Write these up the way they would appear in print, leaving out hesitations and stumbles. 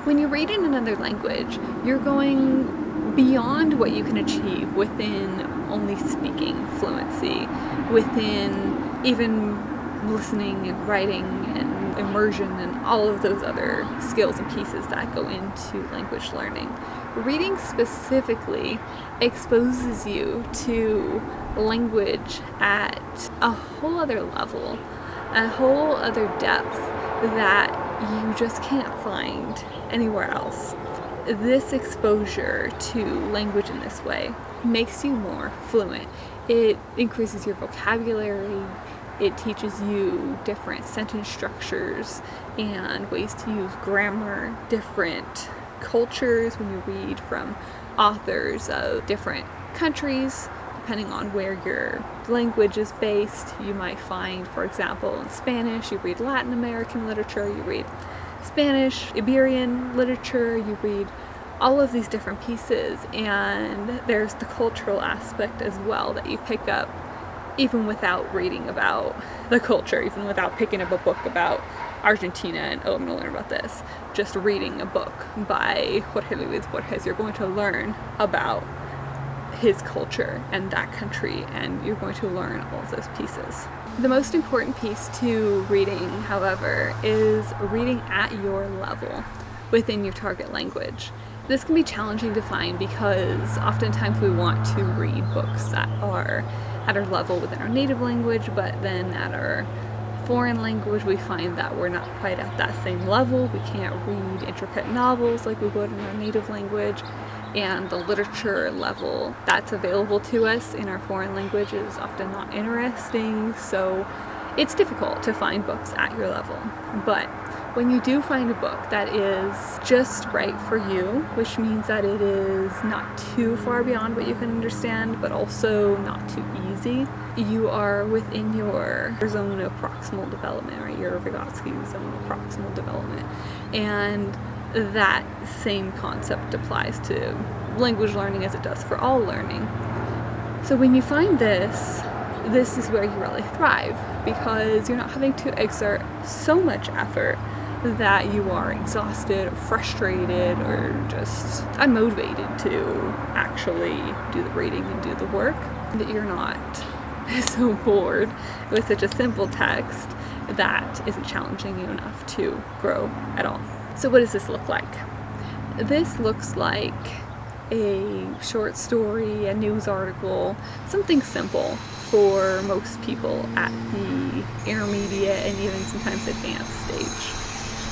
When you read in another language, you're going beyond what you can achieve within only speaking fluency, within even listening and writing and immersion and all of those other skills and pieces that go into language learning. Reading specifically exposes you to language at a whole other level, a whole other depth that you just can't find anywhere else. This exposure to language in this way makes you more fluent. It increases your vocabulary. It teaches you different sentence structures and ways to use grammar, different cultures when you read from authors of different countries. Depending on where your language is based, you might find, for example, in Spanish, you read Latin American literature, you read Spanish, Iberian literature, you read all of these different pieces, and there's the cultural aspect as well that you pick up even without reading about the culture, even without picking up a book about Argentina and, oh, I'm going to learn about this. Just reading a book by Jorge Luis Borges, you're going to learn about his culture and that country, and you're going to learn all of those pieces. The most important piece to reading, however, is reading at your level within your target language. This can be challenging to find because oftentimes we want to read books that are at our level within our native language, but then at our foreign language we find that we're not quite at that same level. We can't read intricate novels like we would in our native language, and the literature level that's available to us in our foreign language is often not interesting, so it's difficult to find books at your level. But when you do find a book that is just right for you, which means that it is not too far beyond what you can understand, but also not too easy, you are within your zone of proximal development, or your Vygotsky zone of proximal development. And that same concept applies to language learning as it does for all learning. So when you find this is where you really thrive, because you're not having to exert so much effort that you are exhausted or frustrated or just unmotivated to actually do the reading and do the work, that you're not so bored with such a simple text that isn't challenging you enough to grow at all. So what does this look like? This looks like a short story, a news article, something simple for most people at the intermediate and even sometimes advanced stage.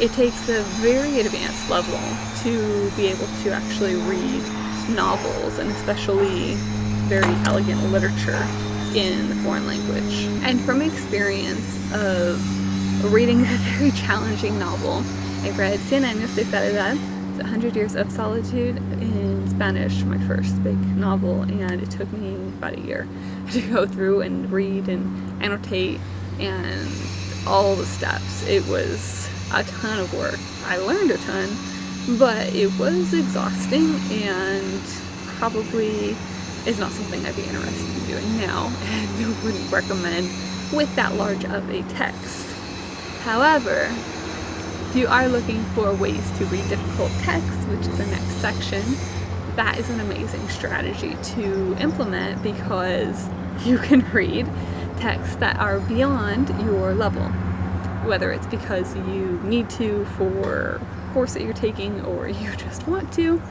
It takes a very advanced level to be able to actually read novels, and especially very elegant literature in the foreign language. And from experience of reading a very challenging novel, I read Cien Años de Soledad, 100 Years of Solitude, in Spanish, my first big novel, and it took me about a year to go through and read and annotate and all the steps. It was a ton of work. I learned a ton, but it was exhausting and probably is not something I'd be interested in doing now, and wouldn't recommend with that large of a text. However, if you are looking for ways to read difficult text, which is the next section, that is an amazing strategy to implement, because you can read texts that are beyond your level. Whether it's because you need to for a course that you're taking or you just want to,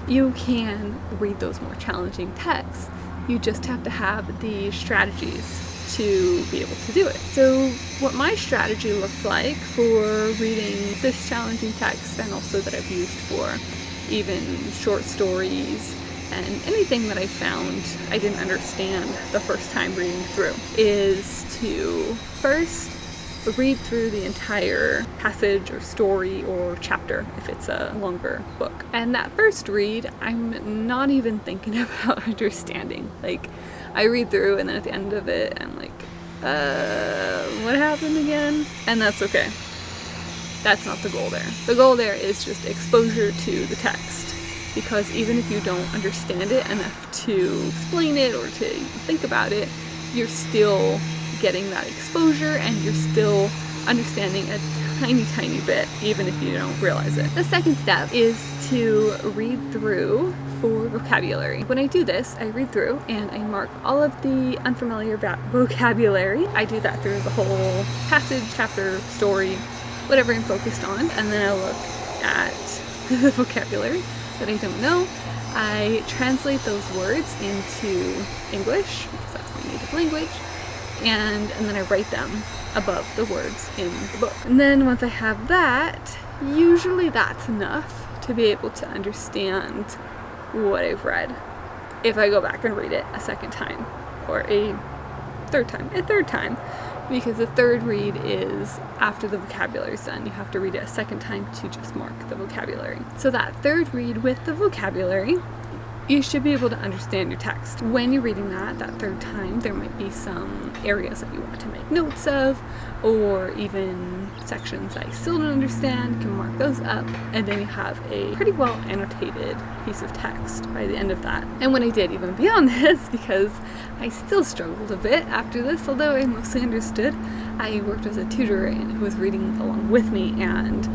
you can read those more challenging texts. You just have to have the strategies to be able to do it. So what my strategy looked like for reading this challenging text, and also that I've used for even short stories and anything that I found I didn't understand the first time reading through, is to first read through the entire passage or story or chapter if it's a longer book. And that first read, I'm not even thinking about understanding. Like, I read through and then at the end of it, I'm like, what happened again? And that's okay. That's not the goal there. The goal there is just exposure to the text, because even if you don't understand it enough to explain it or to think about it, you're still getting that exposure and you're still understanding a tiny, tiny bit, even if you don't realize it. The second step is to read through for vocabulary. When I do this, I read through and I mark all of the unfamiliar vocabulary. I do that through the whole passage, chapter, story, whatever I'm focused on, and then I look at the vocabulary that I don't know. I translate those words into English, because that's my native language, and then I write them above the words in the book. And then once I have that, usually that's enough to be able to understand what I've read if I go back and read it a second time, or a third time, because the third read is after the vocabulary is done. You have to read it a second time to just mark the vocabulary. So that third read with the vocabulary, you should be able to understand your text. When you're reading that third time, there might be some areas that you want to make notes of, or even sections that you still don't understand. You can mark those up, and then you have a pretty well annotated piece of text by the end of that. And what I did even beyond this, because I still struggled a bit after this, although I mostly understood, I worked as a tutor who was reading along with me and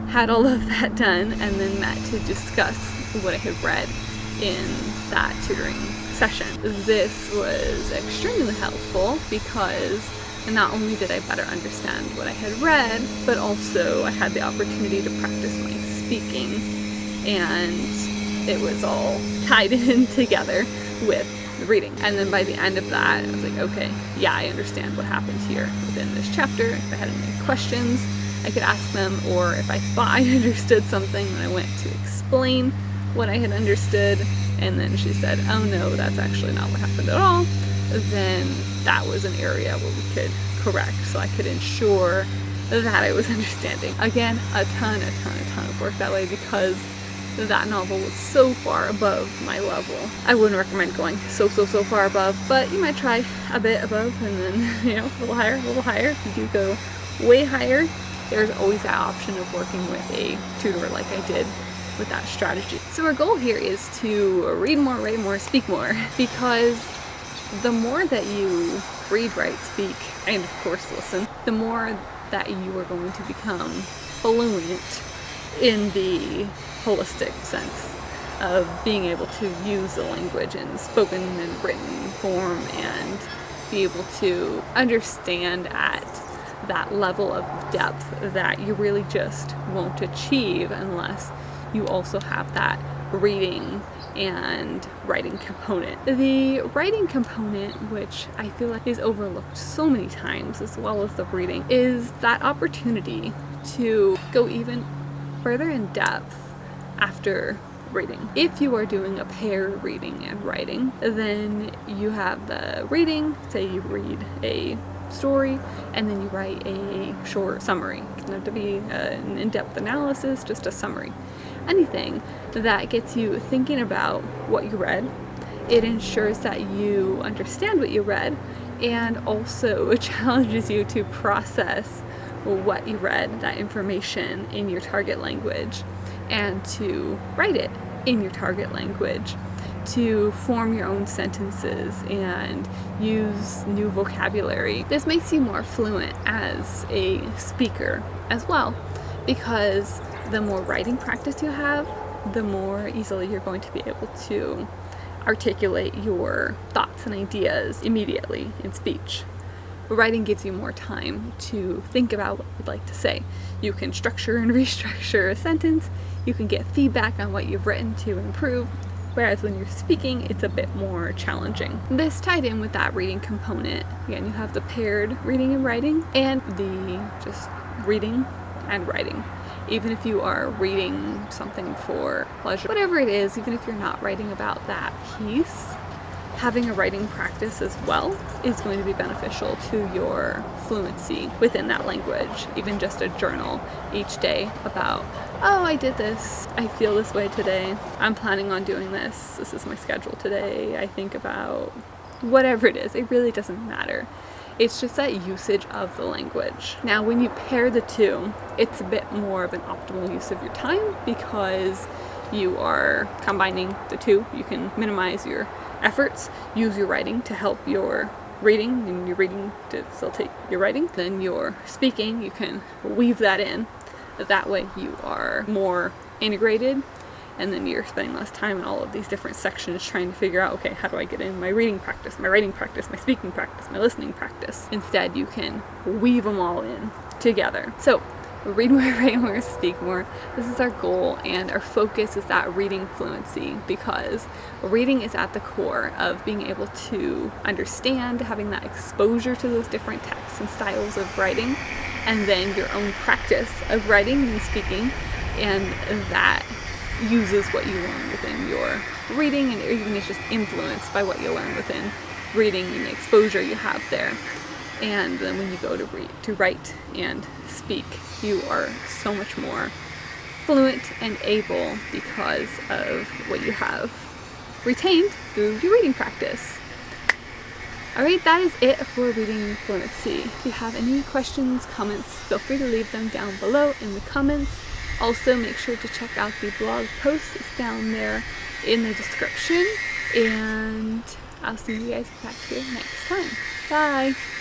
had all of that done, and then met to discuss what I had read in that tutoring session. This was extremely helpful because not only did I better understand what I had read, but also I had the opportunity to practice my speaking, and it was all tied in together with the reading. And then by the end of that, I was like, okay, yeah, I understand what happened here within this chapter. If I had any questions, I could ask them, or if I thought I understood something, then I went to explain what I had understood, and then she said, oh no, that's actually not what happened at all, then that was an area where we could correct, so I could ensure that I was understanding. Again, a ton of work that way, because that novel was so far above my level. I wouldn't recommend going so far above, but you might try a bit above, and then, a little higher. If you do go way higher, there's always that option of working with a tutor like I did with that strategy. So our goal here is to read more, write more, speak more, because the more that you read, write, speak, and of course listen, the more that you are going to become fluent in the holistic sense of being able to use the language in spoken and written form, and be able to understand at that level of depth that you really just won't achieve unless you also have that reading and writing component. The writing component, which I feel like is overlooked so many times, as well as the reading, is that opportunity to go even further in depth after reading. If you are doing a pair reading and writing, then you have the reading, say you read a story, and then you write a short summary. It doesn't have to be an in-depth analysis, just a summary. Anything that gets you thinking about what you read. It ensures that you understand what you read, and also it challenges you to process what you read, that information, in your target language, and to write it in your target language, to form your own sentences and use new vocabulary. This makes you more fluent as a speaker as well, because the more writing practice you have, the more easily you're going to be able to articulate your thoughts and ideas immediately in speech. Writing gives you more time to think about what you'd like to say. You can structure and restructure a sentence. You can get feedback on what you've written to improve. Whereas when you're speaking, it's a bit more challenging. This tied in with that reading component. Again, you have the paired reading and writing, and the just reading and writing. Even if you are reading something for pleasure, whatever it is, even if you're not writing about that piece, having a writing practice as well is going to be beneficial to your fluency within that language. Even just a journal each day about, oh, I did this, I feel this way today, I'm planning on doing this, this is my schedule today, I think about whatever it is. It really doesn't matter. It's just that usage of the language. Now, when you pair the two, it's a bit more of an optimal use of your time, because you are combining the two. You can minimize your efforts, use your writing to help your reading, and you're reading to facilitate your writing. Then your speaking, you can weave that in. That way you are more integrated, and then you're spending less time in all of these different sections trying to figure out, okay, how do I get in my reading practice, my writing practice, my speaking practice, my listening practice. Instead, you can weave them all in together. So read more, write more, speak more. This is our goal, and our focus is that reading fluency, because reading is at the core of being able to understand, having that exposure to those different texts and styles of writing, and then your own practice of writing and speaking, and that uses what you learn within your reading, and even is just influenced by what you learn within reading and the exposure you have there. And then when you go to write and speak, you are so much more fluent and able because of what you have retained through your reading practice. Alright, that is it for reading fluency. If you have any questions, comments, feel free to leave them down below in the comments. Also, make sure to check out the blog post. It's down there in the description. And I'll see you guys back here next time. Bye!